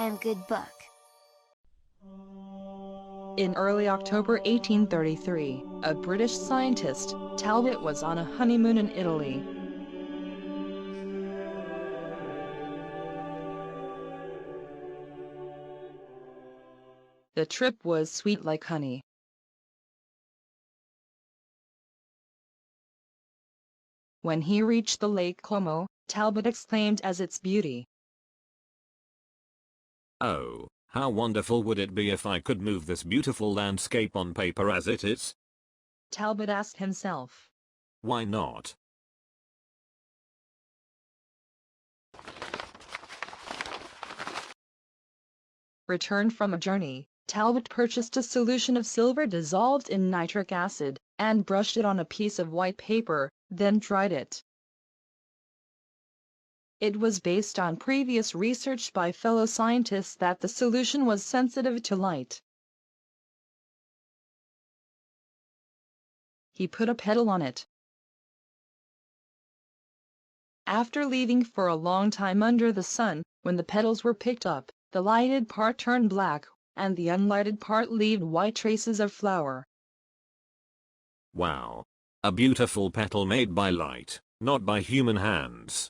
iamgoodbook. In early October 1833, a British scientist, Talbot, was on a honeymoon in Italy. The trip was sweet like honey. When he reached the Lake Como, Talbot exclaimed at its beauty. "Oh, how wonderful would it be if I could move this beautiful landscape on paper as it is?" Talbot asked himself. Why not? Returned from a journey, Talbot purchased a solution of silver dissolved in nitric acid, and brushed it on a piece of white paper, then dried it. It was based on previous research by fellow scientists that the solution was sensitive to light. He put a petal on it. After leaving for a long time under the sun, when the petals were picked up, the lighted part turned black, and the unlighted part left white traces of flower. Wow. A beautiful petal made by light, not by human hands.